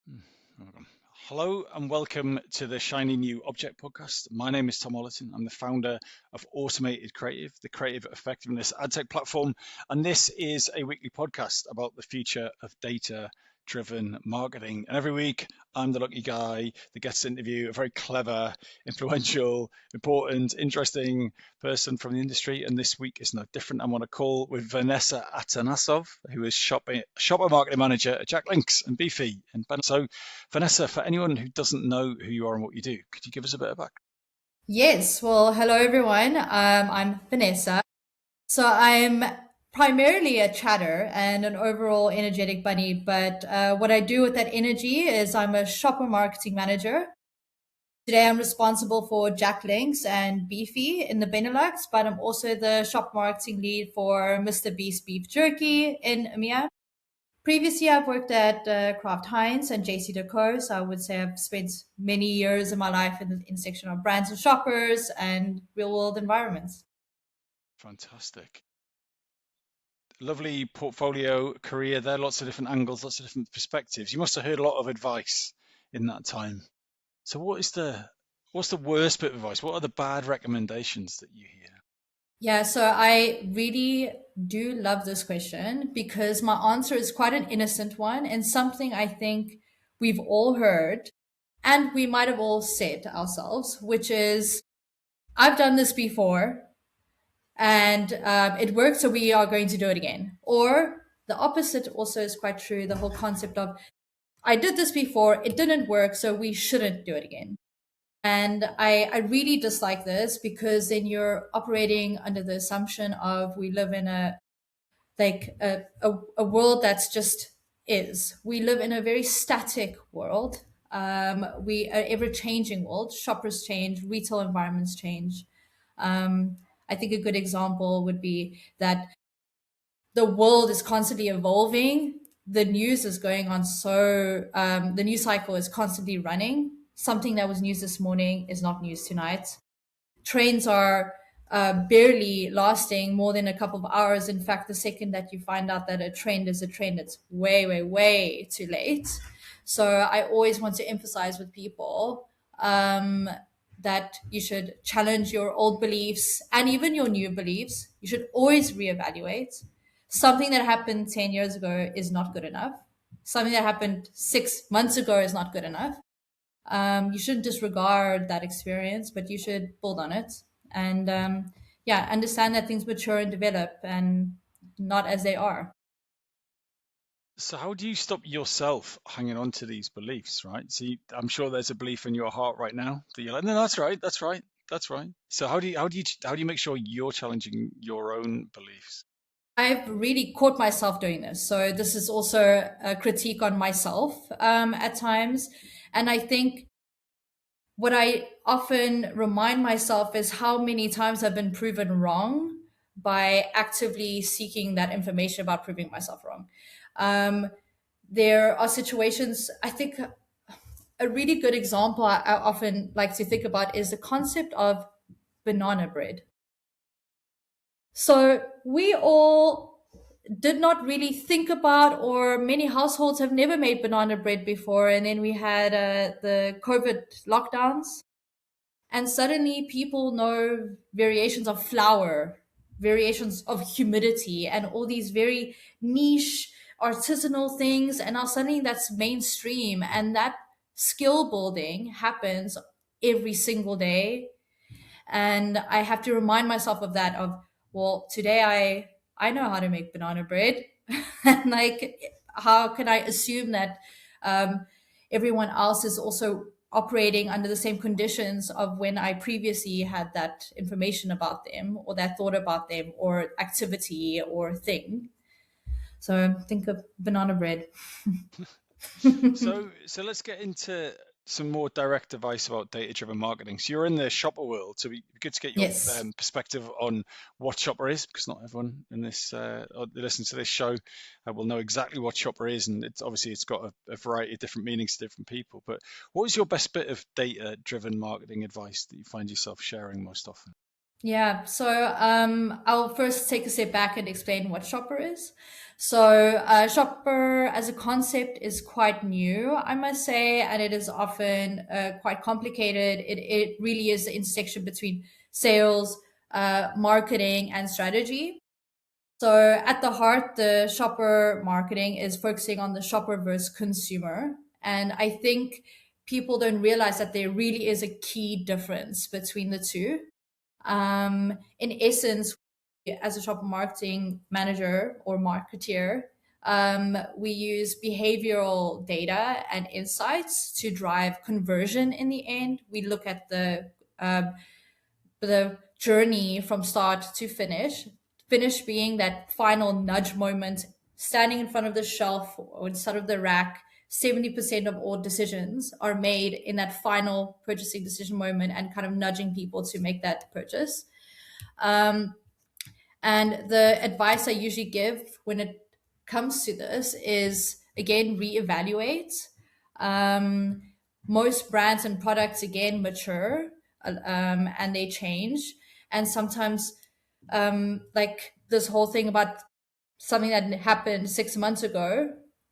Hmm, welcome. Hello and welcome to the Shiny New Object podcast. My name is Tom Ollerton. I'm the founder of Automated Creative, the creative effectiveness ad tech platform. And this is a weekly podcast about the future of data driven marketing. And every week, I'm the lucky guy that gets to interview a very clever, influential, important, interesting person from the industry. And this week is no different. I'm on a call with Vanessa Atanasov, who is shopper marketing manager at Jack Links and Beefy in Benelux. So, Vanessa, for anyone who doesn't know who you are and what you do, could you give us a bit of background? Yes, well, hello everyone. I'm Vanessa. So I'm primarily a chatter and an overall energetic bunny, but what I do with that energy is I'm a shopper marketing manager. Today I'm responsible for Jack Links and Beefy in the Benelux, but I'm also the shop marketing lead for Mr. Beast Beef Jerky in EMEA. Previously, I've worked at Kraft Heinz and JC so I would say I've spent many years of my life in the intersection of brands and shoppers and real world environments. Fantastic. Lovely portfolio career there, lots of different angles, lots of different perspectives. You must have heard a lot of advice in that time. So what's the worst bit of advice? What are the bad recommendations that you hear? Yeah, so I really do love this question because my answer is quite an innocent one and something I think we've all heard and we might have all said ourselves, which is, I've done this before and it worked, so we are going to do it again. Or the opposite also is quite true. The whole concept of I did this before, it didn't work, so we shouldn't do it again. And I really dislike this because then you're operating under the assumption of we live in a world that's just is. We live in a very static world. We are ever changing world. Shoppers change, retail environments change. I think a good example would be that the world is constantly evolving. The news is going on the news cycle is constantly running. Something that was news this morning is not news tonight. Trends are barely lasting more than a couple of hours. In fact, the second that you find out that a trend is a trend, it's way, way, way too late. So I always want to emphasize with people that you should challenge your old beliefs and even your new beliefs. You should always reevaluate. Something that happened 10 years ago is not good enough. Something that happened 6 months ago is not good enough. You shouldn't disregard that experience, but you should build on it. And yeah, understand that things mature and develop and not as they are. So how do you stop yourself hanging on to these beliefs, right? So I'm sure there's a belief in your heart right now that you're like, no, that's right, that's right, that's right. So how do you make sure you're challenging your own beliefs? I've really caught myself doing this. So this is also a critique on myself at times. And I think what I often remind myself is how many times I've been proven wrong by actively seeking that information about proving myself wrong. Um, there are situations, I think a really good example I often like to think about is the concept of banana bread. So we all did not really think about, or many households have never made banana bread before. And then we had the COVID lockdowns, and suddenly people know variations of flour, variations of humidity, and all these very niche artisanal things. And now suddenly that's mainstream, and that skill building happens every single day. And I have to remind myself of that, of, well, today I know how to make banana bread. And like, how can I assume that um, everyone else is also operating under the same conditions of when I previously had that information about them, or that thought about them, or activity or thing. So think of banana bread. So let's get into some more direct advice about data-driven marketing. So you're in the shopper world, so it'd be good to get your Yes. perspective on what shopper is, because not everyone in this or that listens to this show will know exactly what shopper is, and it's got a variety of different meanings to different people. But what is your best bit of data-driven marketing advice that you find yourself sharing most often? Yeah, so I'll first take a step back and explain what Shopper is. So, Shopper as a concept is quite new, I must say, and it is often quite complicated. It really is the intersection between sales, marketing, and strategy. So, at the heart, the Shopper marketing is focusing on the shopper versus consumer. And I think people don't realize that there really is a key difference between the two. In essence, as a shopper marketing manager or marketeer, we use behavioral data and insights to drive conversion in the end. We look at the journey from start to finish, finish being that final nudge moment, standing in front of the shelf or inside of the rack. 70% of all decisions are made in that final purchasing decision moment and kind of nudging people to make that purchase. Um, and the advice I usually give when it comes to this is again, reevaluate. Um, Most brands and products again mature and they change. And sometimes, like this whole thing about something that happened 6 months ago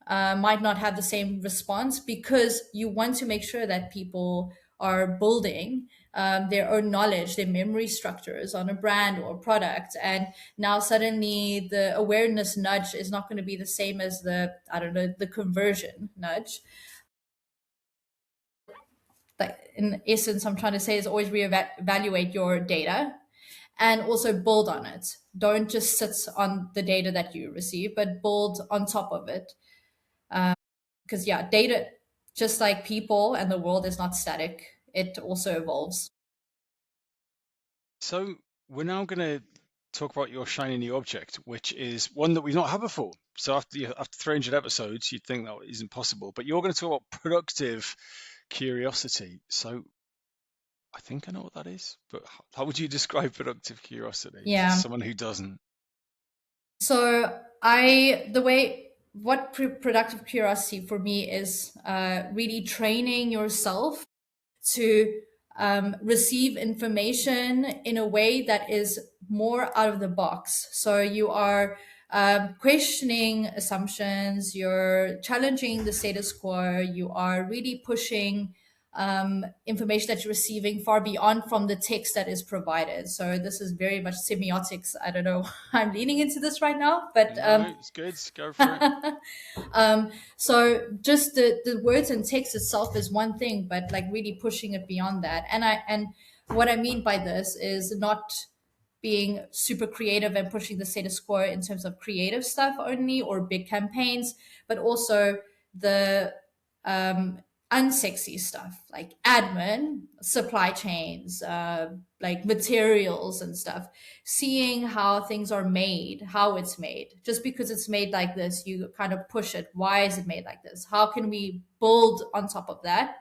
might not have the same response because you want to make sure that people are building their own knowledge, their memory structures on a brand or a product. And now suddenly the awareness nudge is not going to be the same as the, I don't know, the conversion nudge. Like in essence, I'm trying to say is always reevaluate your data and also build on it. Don't just sit on the data that you receive, but build on top of it. Because, yeah, data, just like people and the world, is not static, it also evolves. So we're now going to talk about your shiny new object, which is one that we've not had before. So after 300 episodes, you'd think that isn't possible, but you're going to talk about productive curiosity. So I think I know what that is, but how would you describe productive curiosity to Yeah. someone who doesn't? So, what productive curiosity for me is really training yourself to receive information in a way that is more out of the box. So you are questioning assumptions, you're challenging the status quo, you are really pushing information that you're receiving far beyond from the text that is provided. So this is very much semiotics. I don't know why I'm leaning into this right now, but No, it's good. Go for it. so just the words and text itself is one thing, but like really pushing it beyond that. And what I mean by this is not being super creative and pushing the status quo in terms of creative stuff only or big campaigns, but also the um, unsexy stuff like admin, supply chains, like materials and stuff. Seeing how things are made, how it's made. Just because it's made like this, you kind of push it. Why is it made like this? How can we build on top of that?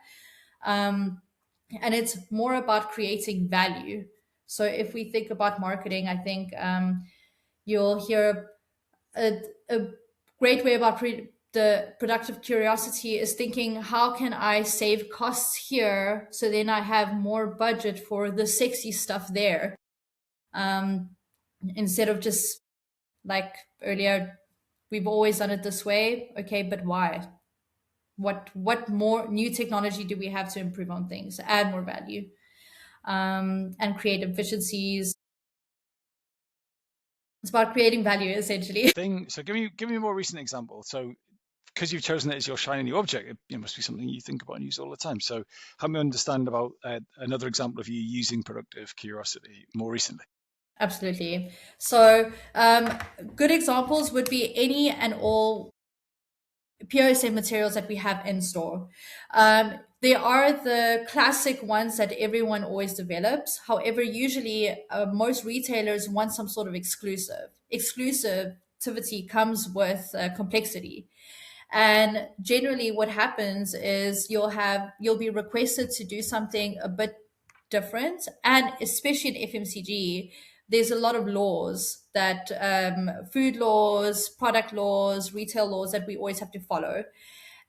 Um, and it's more about creating value. So if we think about marketing, I think you'll hear a great way about the productive curiosity is thinking, how can I save costs here so then I have more budget for the sexy stuff there, um, instead of just like earlier, we've always done it this way. Okay, but why? What more new technology do we have to improve on things, add more value, and create efficiencies? It's about creating value essentially. So give me a more recent example. So because you've chosen it as your shiny new object, it must be something you think about and use all the time. So help me understand about another example of you using productive curiosity more recently. Absolutely. So, good examples would be any and all POSM materials that we have in store. They are the classic ones that everyone always develops. However, usually most retailers want some sort of exclusive. Exclusivity comes with complexity. And generally, what happens is you'll be requested to do something a bit different, and especially in FMCG, there's a lot of laws that food laws, product laws, retail laws that we always have to follow.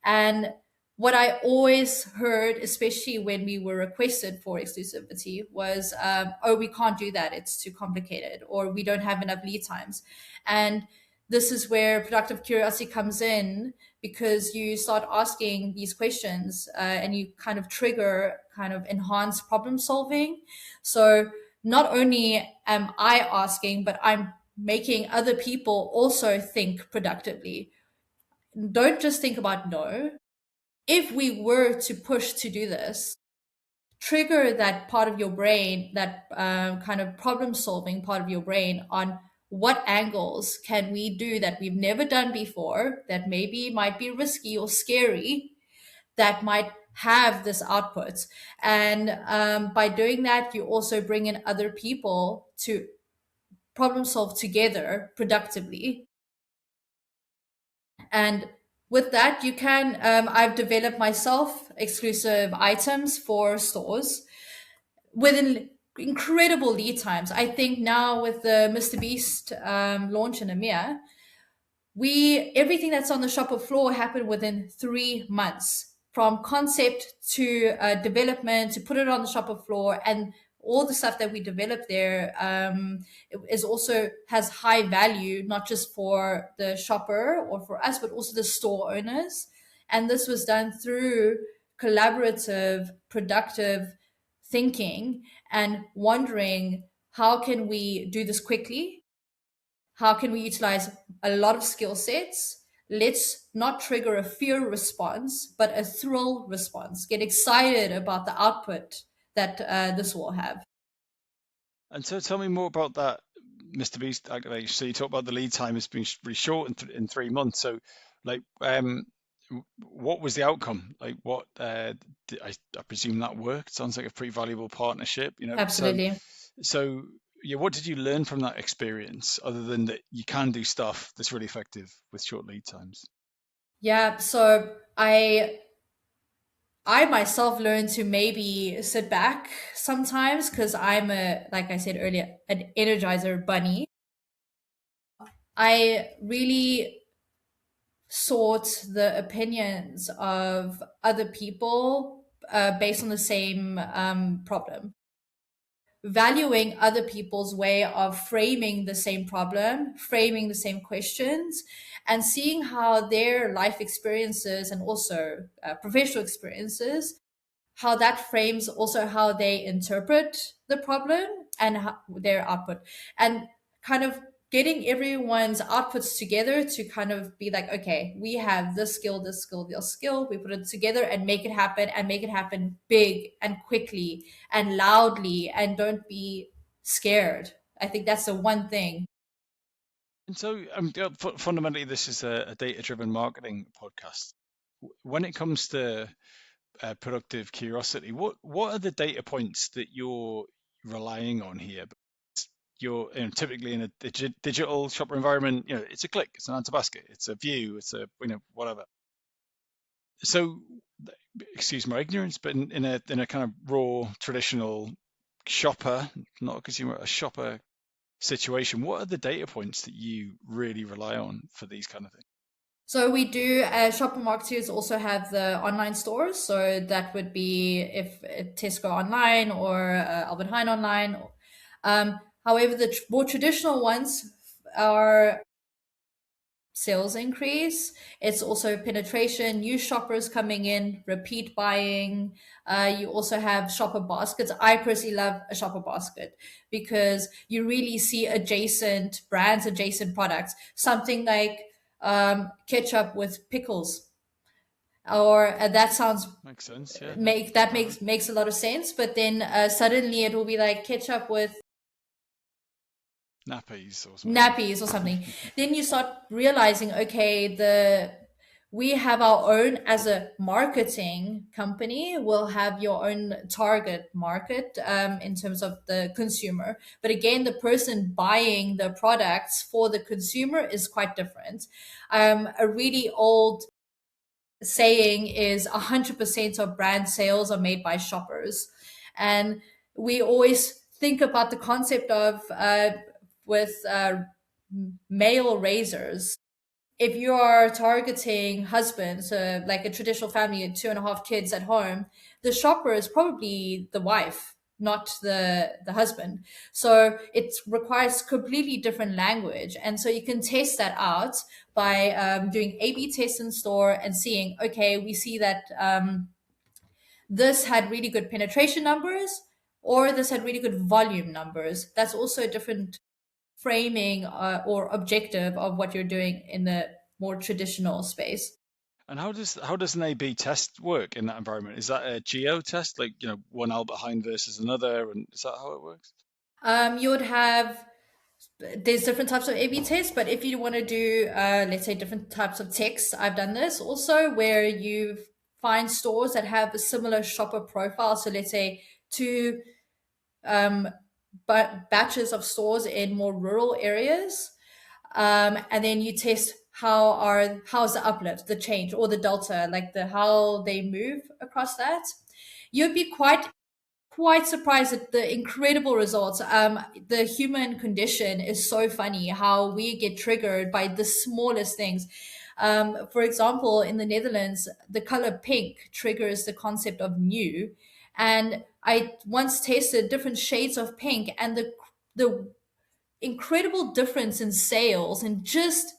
And what I always heard, especially when we were requested for exclusivity, was, oh, we can't do that. It's too complicated, or we don't have enough lead times. And this is where productive curiosity comes in, because you start asking these questions, and you kind of trigger kind of enhanced problem solving. So not only am I asking, but I'm making other people also think productively. Don't just think about no. If we were to push to do this, trigger that part of your brain, that kind of problem solving part of your brain, on what angles can we do that we've never done before, that maybe might be risky or scary, that might have this output. And by doing that, you also bring in other people to problem solve together productively. And with that, you can, I've developed myself exclusive items for stores within incredible lead times. I think now with the Mr. Beast launch in EMEA, we everything that's on the shopper floor happened within 3 months, from concept to development, to put it on the shopper floor. And all the stuff that we develop there is also has high value, not just for the shopper or for us, but also the store owners. And this was done through collaborative, productive thinking, and wondering, how can we do this quickly? How can we utilize a lot of skill sets? Let's not trigger a fear response, but a thrill response. Get excited about the output that this will have. And so tell me more about that Mr. Beast activation. So you talk about the lead time has been really short in 3 months. So like, what was the outcome? Like what, I presume that worked. Sounds like a pretty valuable partnership, you know? So, Absolutely. so yeah, what did you learn from that experience other than that you can do stuff that's really effective with short lead times? Yeah. So I myself learned to maybe sit back sometimes, because I'm a, like I said earlier, an energizer bunny. I really sought the opinions of other people based on the same problem, valuing other people's way of framing the same problem, framing the same questions, and seeing how their life experiences and also professional experiences, how that frames also how they interpret the problem and how, their output, and kind of getting everyone's outputs together to kind of be like, okay, we have this skill, this skill, we put it together and make it happen, and make it happen big and quickly and loudly, and don't be scared. I think that's the one thing. And so, fundamentally, this is a data-driven marketing podcast. When it comes to productive curiosity, what are the data points that you're relying on here? You're, typically in a digital shopper environment. It's a click, it's an add to basket, it's a view, it's a, whatever. So, excuse my ignorance, but in a kind of raw traditional shopper, not a consumer, a shopper situation, what are the data points that you really rely on for these kind of things? So we do, shopper marketers also have the online stores. So that would be if Tesco online or Albert Heijn online. However, the more traditional ones are sales increase. It's also penetration, new shoppers coming in, repeat buying. You also have shopper baskets. I personally love a shopper basket, because you really see adjacent brands, adjacent products. Something like ketchup with pickles, or that sounds Makes sense, yeah. make Good that pairing. makes a lot of sense. But then suddenly it will be like ketchup with Nappies or something. nappies or something. Then you start realizing, okay, the we have our own, as a marketing company, will have your own target market in terms of the consumer. But again, the person buying the products for the consumer is quite different. A really old saying is 100% of brand sales are made by shoppers. And we always think about the concept of with male razors. if you are targeting husbands, like a traditional family of 2.5 kids at home, the shopper is probably the wife, not the husband. So it requires completely different language, and so you can test that out by doing A/B tests in store and seeing, okay, we see that this had really good penetration numbers, or this had really good volume numbers. That's also a different framing or objective of what you're doing in the more traditional space. And how does an A/B test work in that environment? Is that a geo test, like one Albert Heijn versus another, and is that how it works? You would have there's different types of A/B tests, but if you want to do, let's say, different types of texts, I've done this also where you find stores that have a similar shopper profile. So let's say two um, but batches of stores in more rural areas, and then you test how's the uplift, the change, or the delta, like the how they move across that. You'd be quite surprised at the incredible results. The human condition is so funny how we get triggered by the smallest things. For example, in the Netherlands, the color pink triggers the concept of new. And I once tasted different shades of pink, and the incredible difference in sales and just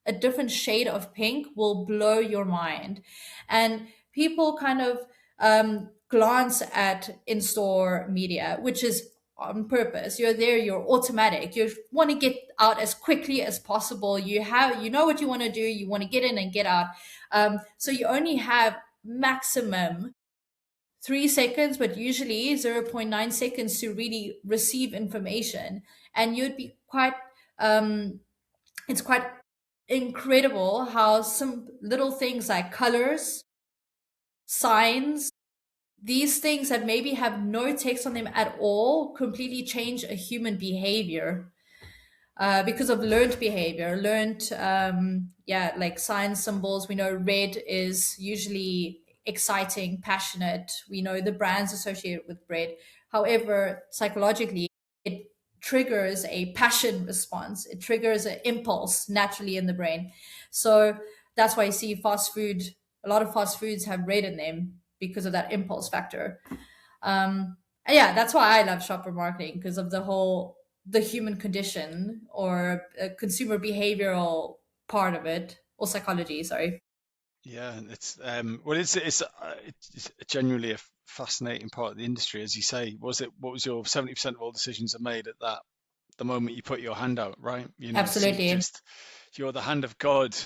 a different shade of pink will blow your mind. And people kind of glance at in-store media, which is on purpose. You're there, you're automatic. You want to get out as quickly as possible. You know what you want to do. You want to get in and get out. So you only have maximum 3 seconds, but usually 0.9 seconds to really receive information. And you'd be um, it's quite incredible how some little things like colors, signs, these things that maybe have no text on them at all completely change a human behavior because of learned behavior, yeah, like signs, symbols. We know red is usually exciting, passionate. We know the brands associated with red. However, psychologically, it triggers a passion response. It triggers an impulse naturally in the brain. So that's why you see fast food. A lot of fast foods have red in them because of that impulse factor. Yeah, that's why I love shopper marketing, because of the human condition or consumer behavioral part of it, or psychology, sorry. Yeah, it's genuinely a fascinating part of the industry, as you say. What was your 70% of all decisions are made at that the moment you put your hand out, right? So Absolutely. you're the hand of God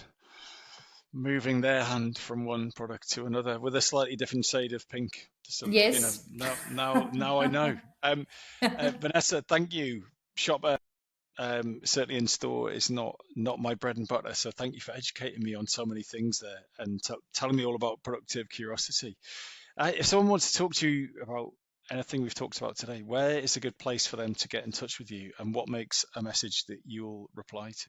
moving their hand from one product to another with a slightly different shade of pink. So, Yes. now I know. Vanessa, thank you. Shopper, certainly in store is not my bread and butter. So thank you for educating me on so many things there and telling me all about productive curiosity. If someone wants to talk to you about anything we've talked about today, where is a good place for them to get in touch with you, and what makes a message that you'll reply to?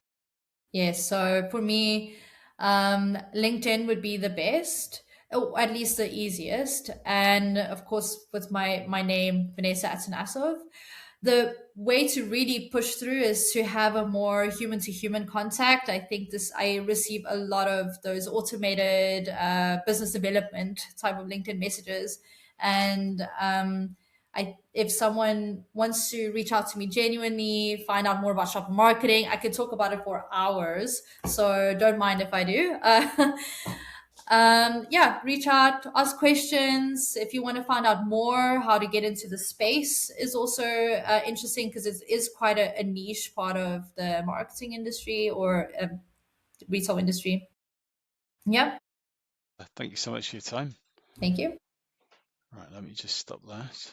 Yes. So for me, LinkedIn would be the best, or at least the easiest. And of course, with my name, Vanessa Atanasov, the way to really push through is to have a more human to human contact. I think I receive a lot of those automated business development type of LinkedIn messages. And if someone wants to reach out to me genuinely, find out more about shopper marketing, I could talk about it for hours. So don't mind if I do. Yeah, reach out, ask questions. If you want to find out more how to get into the space is also interesting, because it is quite a niche part of the marketing industry or retail industry. Yeah, Thank you so much for your time. thank you. Right, let me just stop that.